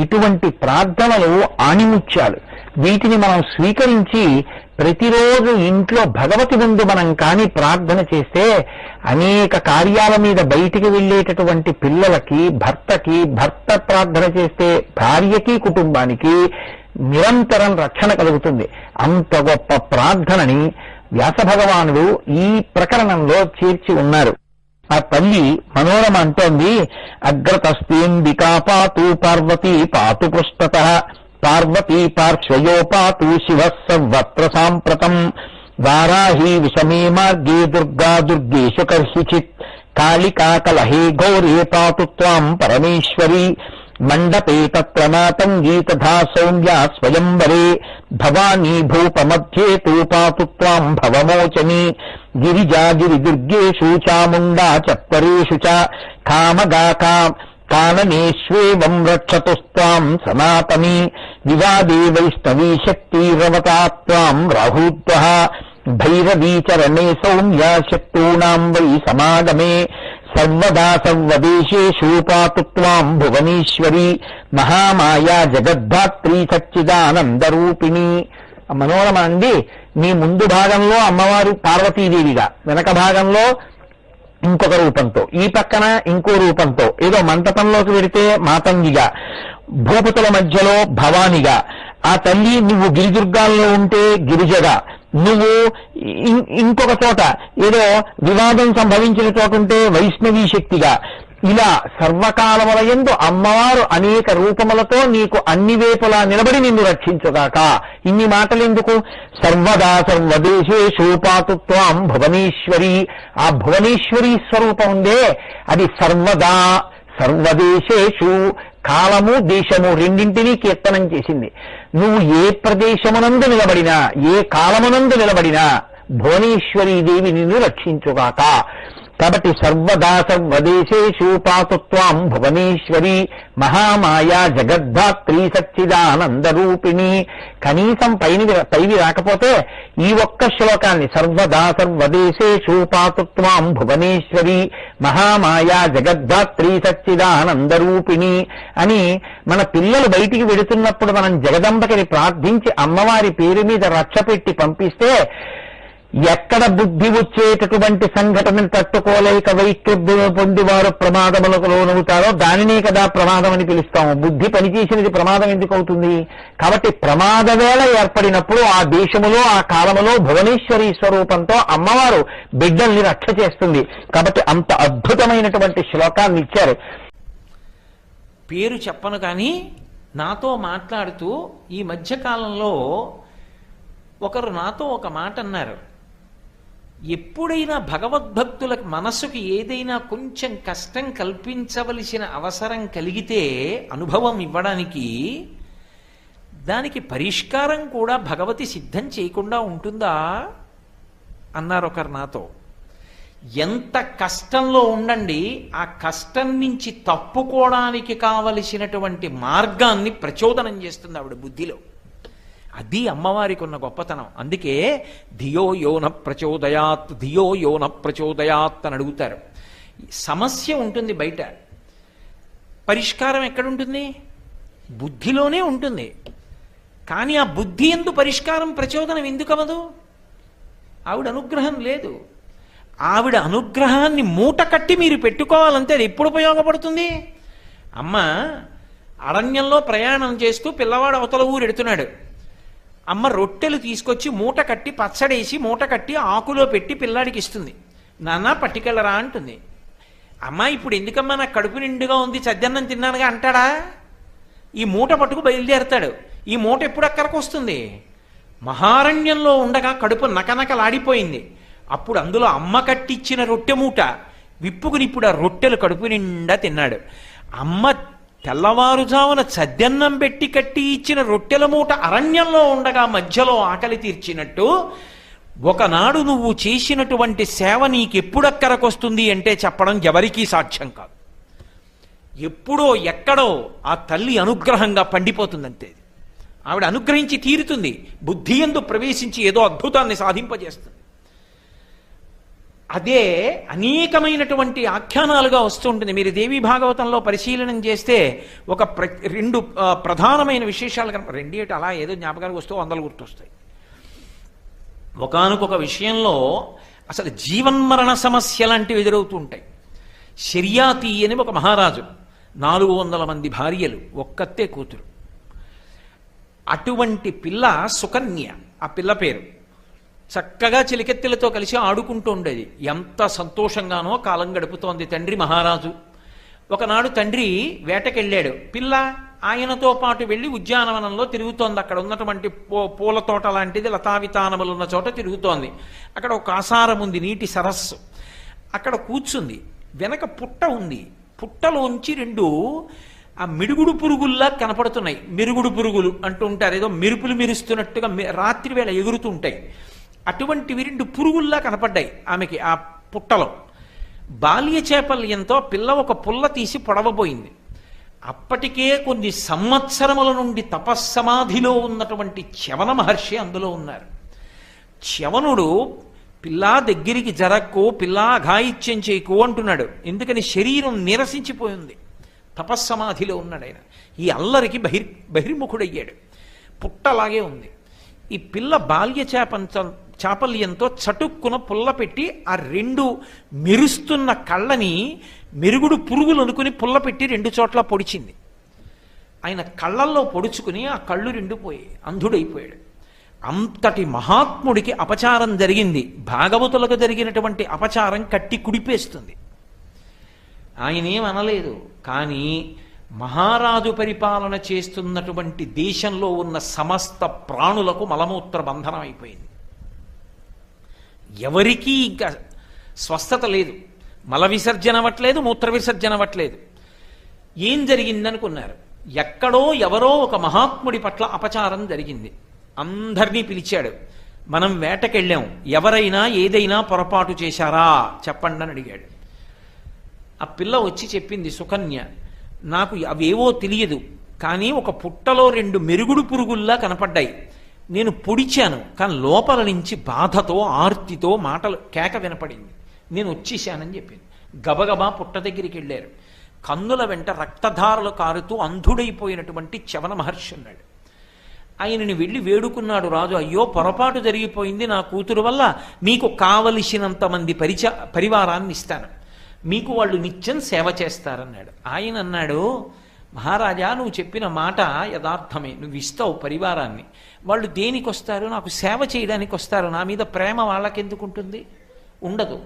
ఇటువంటి ప్రార్థనలు ఆణిముత్యాలు. వీటిని మనం స్వీకరించి ప్రతిరోజు ఇంట్లో భగవతి ముందు మనం కాని ప్రార్థన చేస్తే అనేక కార్యాల మీద బయటికి వెళ్ళేటటువంటి పిల్లలకి, భర్తకి, భర్త ప్రార్థన చేస్తే భార్యకి, కుటుంబానికి నిరంతరం రక్షణ కలుగుతుంది. అంత గొప్ప ప్రార్థనని వ్యాస భగవానుడు ఈ ప్రకరణంలో చేర్చి ఉన్నారు. ఆ తల్లి మనోరమ అంటోంది, అగ్రతస్తేంబికా పాతు పార్వతీ పాతు పృష్ఠతః పార్వతీ పార్శ్వయో పాతు శివః సర్వత్ర సాంప్రతం వారాహి విషమే మార్గే దుర్గా దుర్గేషు కర్హిచిత్ కాళికా కలహే గౌరే పాతు త్వాం పరమేశ్వరీ మండపే తత్ర మాతంగీ తథా సౌమ్యా స్వయంవరే భవానీ భూపమధ్యే తు పాతు త్వాం భవమోచనీ గిరిజా గిరిదుర్గేషు చాముండా చత్వరేషు చ కామగా కాననేష్వేవం రక్షతుస్త్వాం సనాతనీ వివాదే వైష్ణవీ శక్తిరవతా త్వాం రాహూత్వః భైరవీ చరణే సౌమ్యా శక్తూనాం వై సమాగమే సర్వదా సర్వదేశేషు పాతు త్వాం భువనేశ్వరీ మహామాయా జగద్ధాత్రీ సచ్చిదానందరూపిణి. మనోరమ అండి, మీ ముందు భాగంలో అమ్మవారు పార్వతీదేవిగా, వెనక భాగంలో ఇంకొక రూపంతో, ఈ పక్కన ఇంకో రూపంతో, ఏదో మంటపంలోకి వెడితే మాతంగిగా, భూపతుల మధ్యలో భవానిగా, ఆ తల్లి నువ్వు గిరిదుర్గాల్లో ఉంటే గిరిజగా, నువ్వు ఇంకొక చోట ఏదో వివాదం సంభవించిన చోట ఉంటే వైష్ణవీ శక్తిగా, ఇలా సర్వకాలములయందు అమ్మవారు అనేక రూపములతో నీకు అన్ని వేపులా నిలబడి నిన్ను రక్షించుగాక. ఇన్ని మాటలెందుకు? సర్వదా సర్వదేశేషు పాతు త్వాం భువనేశ్వరి. ఆ భువనేశ్వరీ స్వరూపం ఉందే, అది సర్వదా సర్వదేశేషు, కాలము దేశము రెండింటినీ కీర్తనం చేసింది. నువ్వు ఏ ప్రదేశమునందు నిలబడినా, ఏ కాలమునందు నిలబడినా భువనేశ్వరీదేవి నిన్ను రక్షించుగాక. కాబట్టి సర్వదా సర్వదేశేషు పాతు త్వాం భువనేశ్వరి మహామాయా జగద్ధాత్రీ సచ్చిదానందరూపిణి. కనీసం పైవి రాకపోతే ఈ ఒక్క శ్లోకాన్ని సర్వదా సర్వదేశేషు పాతు త్వాం భువనేశ్వరి మహామాయా జగద్ధాత్రీ సచ్చిదానందరూపిణి అని మన పిల్లలు బయటికి వెడుతున్నప్పుడు మనం జగదంబకిని ప్రార్థించి అమ్మవారి పేరు మీద రక్ష పెట్టి పంపిస్తే ఎక్కడ బుద్ధి వచ్చేటటువంటి సంఘటనను తట్టుకోలేక వైక్షుబ్ధులు పొందివారు ప్రమాదములకు లోనవుతారో దానినే కదా ప్రమాదం అని పిలుస్తాము. బుద్ధి పనిచేసినది ప్రమాదం ఎందుకు అవుతుంది? కాబట్టి ప్రమాద వేళ ఏర్పడినప్పుడు ఆ దేశములో, ఆ కాలములో భువనేశ్వరీ స్వరూపంతో అమ్మవారు బిడ్డల్ని రక్ష చేస్తుంది. కాబట్టి అంత అద్భుతమైనటువంటి శ్లోకాన్ని ఇచ్చారు. పేరు చెప్పను కానీ నాతో మాట్లాడుతూ ఈ మధ్యకాలంలో ఒకరు నాతో ఒక మాట అన్నారు. ఎప్పుడైనా భగవద్భక్తుల మనస్సుకి ఏదైనా కొంచెం కష్టం కల్పించవలసిన అవసరం కలిగితే అనుభవం ఇవ్వడానికి, దానికి పరిష్కారం కూడా భగవతి సిద్ధం చేయకుండా ఉంటుందా అన్నారు ఒకరు నాతో. ఎంత కష్టంలో ఉండండి, ఆ కష్టం నుంచి తప్పుకోవడానికి కావలసినటువంటి మార్గాన్ని ప్రచోదనం చేస్తుంది ఆవిడ బుద్ధిలో. అది అమ్మవారికి ఉన్న గొప్పతనం. అందుకే ధియో యోన ప్రచోదయాత్, ధియో యోన ప్రచోదయాత్ అని అడుగుతారు. సమస్య ఉంటుంది బయట, పరిష్కారం ఎక్కడుంటుంది? బుద్ధిలోనే ఉంటుంది. కానీ ఆ బుద్ధి ఎందు పరిష్కారం, ప్రచోదనం ఎందుకు అవ్వదు? ఆవిడ అనుగ్రహం లేదు. ఆవిడ అనుగ్రహాన్ని మూట కట్టి మీరు పెట్టుకోవాలంటే అది ఎప్పుడు ఉపయోగపడుతుంది? అమ్మ అరణ్యంలో ప్రయాణం చేస్తూ పిల్లవాడు అవతల ఊరు ఎడుతున్నాడు. అమ్మ రొట్టెలు తీసుకొచ్చి మూట కట్టి, పచ్చడేసి మూట కట్టి ఆకులో పెట్టి పిల్లాడికి ఇస్తుంది. నాన్న పట్టుకెళ్ళరా అంటుంది. అమ్మ ఇప్పుడు ఎందుకమ్మా, నాకు కడుపు నిండుగా ఉంది, చద్దన్నం తిన్నానుగా అంటాడా? ఈ మూట పట్టుకు బయలుదేరతాడు. ఈ మూట ఎప్పుడు అక్కడికి వస్తుంది? మహారణ్యంలో ఉండగా కడుపు నకనకలాడిపోయింది. అప్పుడు అందులో అమ్మ కట్టిచ్చిన రొట్టె మూట విప్పుకుని ఇప్పుడు ఆ రొట్టెలు కడుపు నిండా తిన్నాడు. అమ్మ తెల్లవారుజామున చద్దన్నం పెట్టి కట్టి ఇచ్చిన రొట్టెల మూట అరణ్యంలో ఉండగా మధ్యలో ఆకలి తీర్చినట్టు ఒకనాడు నువ్వు చేసినటువంటి సేవ నీకెప్పుడక్కరకొస్తుంది అంటే చెప్పడం ఎవరికీ సాధ్యం కాదు. ఎప్పుడో ఎక్కడో ఆ తల్లి అనుగ్రహంగా పండిపోతుందంతే. ఆవిడ అనుగ్రహించి తీరుతుంది. బుద్ధి యందు ప్రవేశించి ఏదో అద్భుతాన్ని సాధింపజేస్తుంది. అదే అనేకమైనటువంటి ఆఖ్యానాలుగా వస్తూ ఉంటుంది. మీరు దేవీ భాగవతంలో పరిశీలనం చేస్తే ఒక రెండు ప్రధానమైన విశేషాలు రెండు ఏటి అలా ఏదో జ్ఞాపకానికి వస్తూ వందలు గుర్తొస్తాయి. ఒకానొక విషయంలో అసలు జీవన్మరణ సమస్య లాంటివి ఎదురవుతూ ఉంటాయి. శర్యాతి అని ఒక మహారాజు, 400 మంది భార్యలు, ఒక్కతే కూతురు. అటువంటి పిల్ల సుకన్య, ఆ పిల్ల పేరు. చక్కగా చిలికెత్తెలతో కలిసి ఆడుకుంటూ ఉండేది. ఎంత సంతోషంగానో కాలం గడుపుతోంది తండ్రి మహారాజు. ఒకనాడు తండ్రి వేటకెళ్ళాడు. పిల్ల ఆయనతో పాటు వెళ్ళి ఉద్యానవనంలో తిరుగుతోంది. అక్కడ ఉన్నటువంటి పూల తోట లాంటిది, లతావితానములు ఉన్న చోట తిరుగుతోంది. అక్కడ ఒక ఆసారం ఉంది, నీటి సరస్సు. అక్కడ కూర్చుంది. వెనక పుట్ట ఉంది. పుట్టలోంచి 2 ఆ మిడుగుడు పురుగుల్లా కనపడుతున్నాయి. మెరుగుడు పురుగులు అంటూ ఉంటారు, ఏదో మెరుపులు మెరుస్తున్నట్టుగా రాత్రి వేళ ఎగురుతూ ఉంటాయి. అటువంటివి 2 పురుగుల్లా కనపడ్డాయి ఆమెకి ఆ పుట్టలో. బాల్య చాపల్యంతో పిల్ల ఒక పుల్ల తీసి పొడవబోయింది. అప్పటికే కొన్ని సంవత్సరముల నుండి తపస్సమాధిలో ఉన్నటువంటి చ్యవన మహర్షి అందులో ఉన్నారు. చ్యవనుడు పిల్లా దగ్గరికి జరక్కు, పిల్లా అఘాయిత్యం చేయకు అంటున్నాడు. ఎందుకని శరీరం నీరసించిపోయింది, తపస్సమాధిలో ఉన్నాడు ఆయన. ఈ అల్లరికి బహిర్ముఖుడయ్యాడు. పుట్టలాగే ఉంది. ఈ పిల్ల బాల్య చాపల్యంతో చటుక్కున పుల్ల పెట్టి ఆ 2 మెరుస్తున్న కళ్ళని మెరుగుడు పురుగులు అనుకుని పుల్ల పెట్టి 2 చోట్ల పొడిచింది. ఆయన కళ్ళల్లో పొడుచుకుని ఆ కళ్ళు 2 పోయి అంధుడైపోయాడు. అంతటి మహాత్ముడికి అపచారం జరిగింది. భాగవతులకు జరిగినటువంటి అపచారం కట్టి కుడిపేస్తుంది. ఆయనేం అనలేదు. కానీ మహారాజు పరిపాలన చేస్తున్నటువంటి దేశంలో ఉన్న సమస్త ప్రాణులకు మలమూత్ర బంధనం అయిపోయింది. ఎవరికీ ఇంకా స్వస్థత లేదు. మల విసర్జన అవ్వట్లేదు, మూత్ర విసర్జన అవ్వట్లేదు. ఏం జరిగిందనుకున్నారు? ఎక్కడో ఎవరో ఒక మహాత్ముడి పట్ల అపచారం జరిగింది. అందరినీ పిలిచాడు. మనం వేటకెళ్ళాం, ఎవరైనా ఏదైనా పొరపాటు చేశారా చెప్పండి అని అడిగాడు. ఆ పిల్ల వచ్చి చెప్పింది, సుకన్య, నాకు అవేవో తెలియదు, కానీ ఒక పుట్టలో 2 మెరుగుడు పురుగుల్లా కనపడ్డాయి. నేను పొడిచాను, కానీ లోపల నుంచి బాధతో ఆర్తితో మాటలు కేక వినపడింది. నేను వచ్చేసానని చెప్పింది. గబగబా పుట్ట దగ్గరికి వెళ్ళారు. కన్నుల వెంట రక్తధారలు కారుతూ అంధుడైపోయినటువంటి చ్యవన మహర్షి ఉన్నాడు. ఆయనని వెళ్ళి వేడుకున్నాడు రాజు. అయ్యో, పొరపాటు జరిగిపోయింది నా కూతురు వల్ల. మీకు కావలసినంత మంది పరివారాన్ని ఇస్తాను, మీకు వాళ్ళు నిత్యం సేవ చేస్తారన్నాడు. ఆయన అన్నాడు, మహారాజా, నువ్వు చెప్పిన మాట యథార్థమే, నువ్వు ఇస్తావు పరివారాన్ని. వాళ్ళు దేనికి వస్తారు? నాకు సేవ చేయడానికి వస్తారు. నా మీద ప్రేమ వాళ్ళకెందుకుంటుంది? ఉండదు.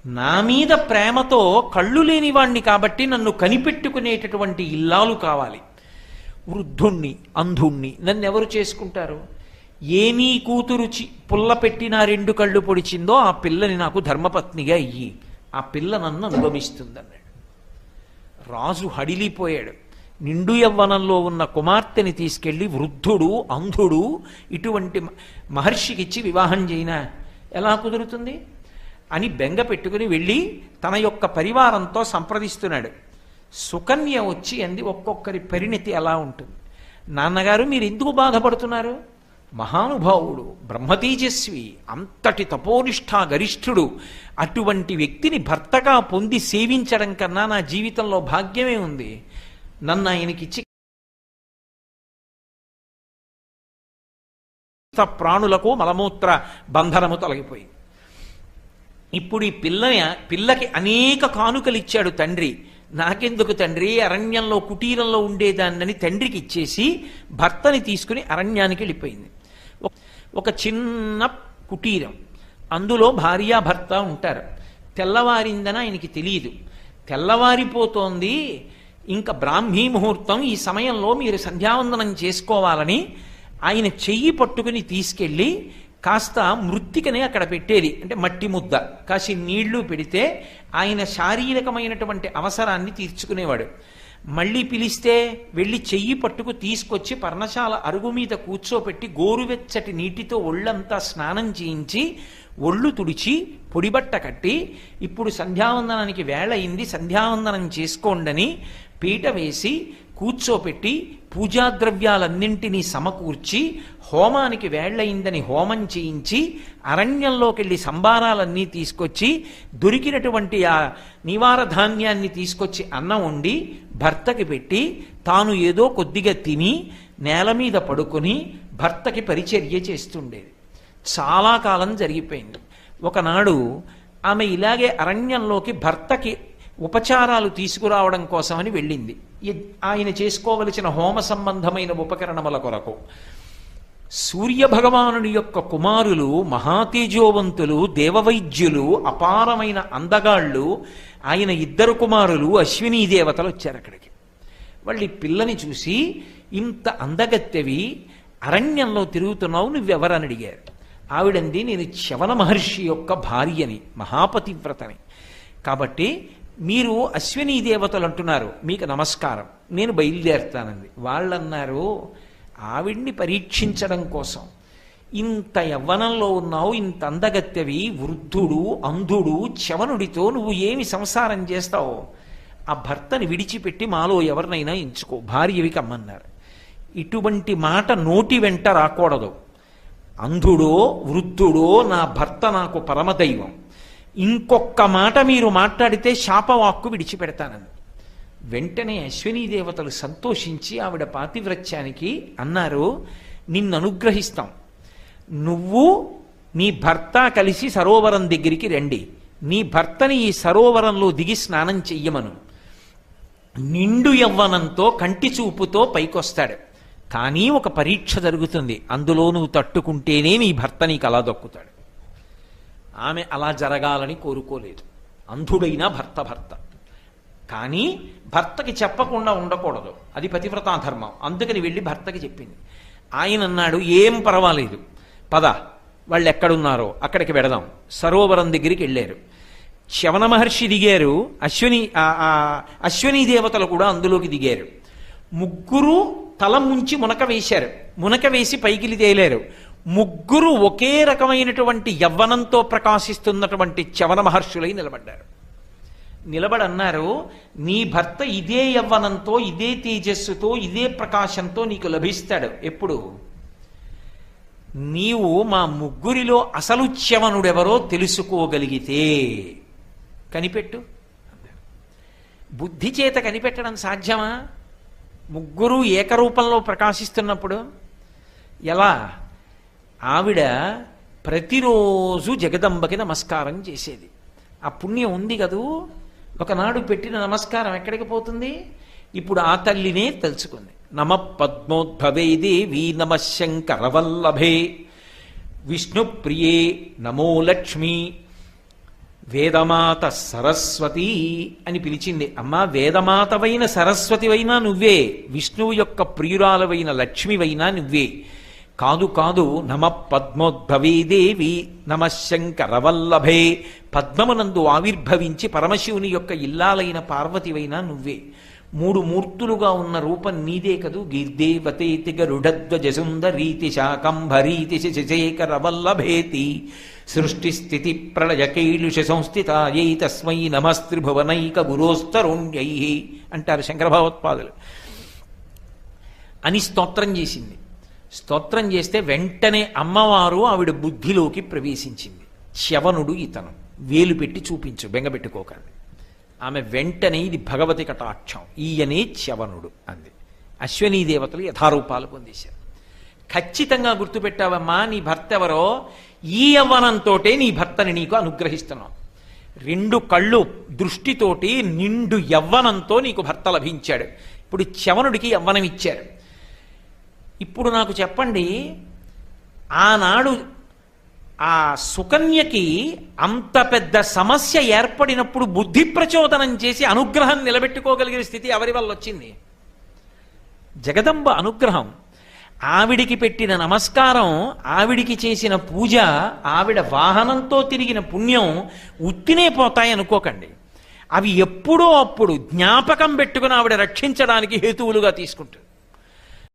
నా మీద ప్రేమతో కళ్ళు లేని వాణ్ణి కాబట్టి నన్ను కనిపెట్టుకునేటటువంటి ఇల్లాలు కావాలి. వృద్ధుణ్ణి, అంధుణ్ణి నన్నెవరు చేసుకుంటారు? ఏమీ కూతురు పుల్ల పెట్టిన 2 కళ్ళు పొడిచిందో ఆ పిల్లని నాకు ధర్మపత్నిగా ఇయ్యి, ఆ పిల్ల నన్ను అనుగమిస్తుందన్నాడు. రాజు హడిలిపోయాడు. నిండు యవ్వనంలో ఉన్న కుమార్తెని తీసుకెళ్లి వృద్ధుడు, అంధుడు ఇటువంటి మహర్షికిచ్చి వివాహం చేయనా ఎలా కుదురుతుంది అని బెంగ పెట్టుకుని వెళ్ళి తన యొక్క పరివారంతో సంప్రదిస్తున్నాడు. సుకన్య వచ్చి అంది, ఒక్కొక్కరి పరిణితి ఎలా ఉంటుంది? నాన్నగారు, మీరు ఎందుకు బాధపడుతున్నారు? మహానుభావుడు, బ్రహ్మతేజస్వి, అంతటి తపోనిష్ఠా గరిష్ఠుడు, అటువంటి వ్యక్తిని భర్తగా పొంది సేవించడం కన్నా నా జీవితంలో భాగ్యమే ఉంది. నన్ను ఆయనకిచ్చి ప్రాణులకు మలమూత్ర బంధనము తొలగిపోయింది. ఇప్పుడు ఈ పిల్లకి అనేక కానుకలు ఇచ్చాడు తండ్రి. నాకెందుకు తండ్రి, అరణ్యంలో కుటీరంలో ఉండేదాన్నని తండ్రికి ఇచ్చేసి భర్తని తీసుకుని అరణ్యానికి వెళ్ళిపోయింది. ఒక చిన్న కుటీరం, అందులో భార్యాభర్త ఉంటారు. తెల్లవారిందని ఆయనకి తెలియదు. తెల్లవారిపోతోంది, ఇంకా బ్రాహ్మీ ముహూర్తం, ఈ సమయంలో మీరు సంధ్యావందనం చేసుకోవాలని ఆయన చెయ్యి పట్టుకుని తీసుకెళ్ళి కాస్త మృత్తికని అక్కడ పెట్టేది. అంటే మట్టి ముద్ద కాసి నీళ్లు పెడితే ఆయన శారీరకమైనటువంటి అవసరాన్ని తీర్చుకునేవాడు. మళ్ళీ పిలిస్తే వెళ్ళి చెయ్యి పట్టుకు తీసుకొచ్చి పర్ణశాల అరుగు మీద కూర్చోపెట్టి గోరువెచ్చటి నీటితో ఒళ్ళంతా స్నానం చేయించి ఒళ్ళు తుడిచి పొడిబట్ట కట్టి, ఇప్పుడు సంధ్యావందనానికి వేళ అయింది, సంధ్యావందనం చేసుకోండని పీట వేసి కూర్చోపెట్టి పూజా ద్రవ్యాలన్నింటినీ సమకూర్చి హోమానికి వేళ్లయిందని హోమం చేయించి అరణ్యంలోకెళ్ళి సంబారాలన్నీ తీసుకొచ్చి దొరికినటువంటి ఆ నివార ధాన్యాన్ని తీసుకొచ్చి అన్నం వండి భర్తకి పెట్టి తాను ఏదో కొద్దిగా తిని నేల మీద పడుకొని భర్తకి పరిచర్య చేస్తుండేది. చాలా కాలం జరిగిపోయింది. ఒకనాడు ఆమె ఇలాగే అరణ్యంలోకి భర్తకి ఉపచారాలు తీసుకురావడం కోసమని వెళ్ళింది. ఆయన చేసుకోవలసిన హోమ సంబంధమైన ఉపకరణముల కొరకు. సూర్యభగవానుని యొక్క కుమారులు మహాతేజోవంతులు, దేవవైద్యులు, అపారమైన అందగాళ్ళు ఆయన ఇద్దరు కుమారులు అశ్వినీ దేవతలు వచ్చారు అక్కడికి. వాళ్ళు ఈ పిల్లని చూసి, ఇంత అందగత్తెవి అరణ్యంలో తిరుగుతున్నావు, నువ్వెవరని అడిగారు. ఆవిడంది, నేను చ్యవన మహర్షి యొక్క భార్యని, మహాపతివ్రతని. కాబట్టి మీరు అశ్వినీ దేవతలు అంటున్నారు, మీకు నమస్కారం, నేను బయలుదేరుతానంది. వాళ్ళన్నారు, ఆవిడ్ని పరీక్షించడం కోసం ఇంత యవ్వనంలో ఉన్నావు, ఇంత అందగత్తెవి, వృద్ధుడు అంధుడు చ్యవనుడితో నువ్వు ఏమి సంసారం చేస్తావు? ఆ భర్తని విడిచిపెట్టి మాలో ఎవరినైనా ఎంచుకో, భార్యవి కమ్మన్నారు. ఇటువంటి మాట నోటి వెంట రాకూడదు. అంధుడో వృద్ధుడో నా భర్త నాకు పరమదైవం, ఇంకొక్క మాట మీరు మాట్లాడితే శాపవాక్కు విడిచిపెడతానని. వెంటనే అశ్వినీ దేవతలు సంతోషించి ఆవిడ పాతివ్రత్యానికి అన్నారు, నిన్ను అనుగ్రహిస్తాం, నువ్వు నీ భర్త కలిసి సరోవరం దగ్గరికి రండి, నీ భర్తని ఈ సరోవరంలో దిగి స్నానం చెయ్యమను. నిండు యవ్వనంతో కంటి చూపుతో పైకొస్తాడు, కానీ ఒక పరీక్ష జరుగుతుంది, అందులో నువ్వు తట్టుకుంటేనే నీ భర్త నీకు అలా దొక్కుతాడు. ఆమె అలా జరగాలని కోరుకోలేదు. అంధుడైనా భర్త కానీ భర్తకి చెప్పకుండా ఉండకూడదు, అది పతివ్రతా ధర్మం. అందుకని వెళ్ళి భర్తకి చెప్పింది. ఆయన అన్నాడు, ఏం పర్వాలేదు, పద, వాళ్ళు ఎక్కడున్నారో అక్కడికి వెడదాం. సరోవరం దగ్గరికి వెళ్ళారు. చ్యవన మహర్షి దిగారు, అశ్వినీ దేవతలు కూడా అందులోకి దిగారు. ముగ్గురు తల ముంచి మునక వేశారు. మునక వేసి పైకిలి తేలారు. ముగ్గురు ఒకే రకమైనటువంటి యవ్వనంతో ప్రకాశిస్తున్నటువంటి చ్యవన మహర్షులై నిలబడ్డారు. నిలబడన్నారు, నీ భర్త ఇదే యవ్వనంతో, ఇదే తేజస్సుతో, ఇదే ప్రకాశంతో నీకు లభిస్తాడు. ఎప్పుడు? నీవు మా ముగ్గురిలో అసలు చ్యవనుడెవరో తెలుసుకోగలిగితే కనిపెట్టు. బుద్ధి చేత కనిపెట్టడం సాధ్యమా? ముగ్గురు ఏకరూపంలో ప్రకాశిస్తున్నప్పుడు ఎలా? ఆవిడ ప్రతిరోజు జగదంబకి నమస్కారం చేసేది. ఆ పుణ్యం ఉంది కదూ. ఒకనాడు పెట్టిన నమస్కారం ఎక్కడికి పోతుంది? ఇప్పుడు ఆ తల్లినే తలుచుకుంది. నమ పద్మోద్భవే దేవి నమ శంకరవల్లభే విష్ణుప్రియే నమో లక్ష్మి వేదమాత సరస్వతి అని పిలిచింది. అమ్మా, వేదమాతవైన సరస్వతివైనా నువ్వే, విష్ణువు యొక్క ప్రియురాలవైన లక్ష్మివైనా నువ్వే. కాదు కాదు, నమ పద్మోద్భవే దేవి నమ శంకరవల్లభే, పద్మమునందు ఆవిర్భవించి పరమశివుని యొక్క ఇల్లాలైన పార్వతివైనా నువ్వే. మూడు మూర్తులుగా ఉన్న రూపం నీదే కదూ. గీర్దేవతేతి గరుడధ్వజసుందరీతి శాకంభరీతి శశేఖరవల్లభేతి సృష్టి స్థితి ప్రళయ కైలుష సంస్థితాయై తస్మై నమస్త్రిభువనైక గురోస్తరుణ్యై అంటారు శంకర భగవత్పాదులు. అని స్తోత్రం చేసింది. స్తోత్రం చేస్తే వెంటనే అమ్మవారు ఆవిడ బుద్ధిలోకి ప్రవేశించింది. చ్యవనుడు ఇతను, వేలు పెట్టి చూపించు, బెంగపెట్టుకోకండి. ఆమె వెంటనే ఇది భగవతి కటాక్షం, ఈయనే చ్యవనుడు అంది. అశ్వినీ దేవతలు యథారూపాలు పొందేశారు. ఖచ్చితంగా గుర్తుపెట్టావమ్మా, నీ భర్త ఎవరో, ఈ యవ్వనంతోటే నీ భర్తని నీకు అనుగ్రహిస్తున్నాం. రెండు కళ్ళు దృష్టితోటి నిండు యవ్వనంతో నీకు భర్త లభించాడు. ఇప్పుడు చ్యవనుడికి యవ్వనం ఇచ్చారు. ఇప్పుడు నాకు చెప్పండి, ఆనాడు ఆ సుకన్యకి అంత పెద్ద సమస్య ఏర్పడినప్పుడు బుద్ధి ప్రచోదనం చేసి అనుగ్రహం నిలబెట్టుకోగలిగిన స్థితి ఎవరి వల్ల వచ్చింది? జగదంబ అనుగ్రహం. ఆవిడికి పెట్టిన నమస్కారం, ఆవిడికి చేసిన పూజ, ఆవిడ వాహనంతో తిరిగిన పుణ్యం ఉత్తినే పోతాయి అనుకోకండి. అవి ఎప్పుడో అప్పుడు జ్ఞాపకం పెట్టుకుని ఆవిడ రక్షించడానికి హేతువులుగా తీసుకుంటుంది.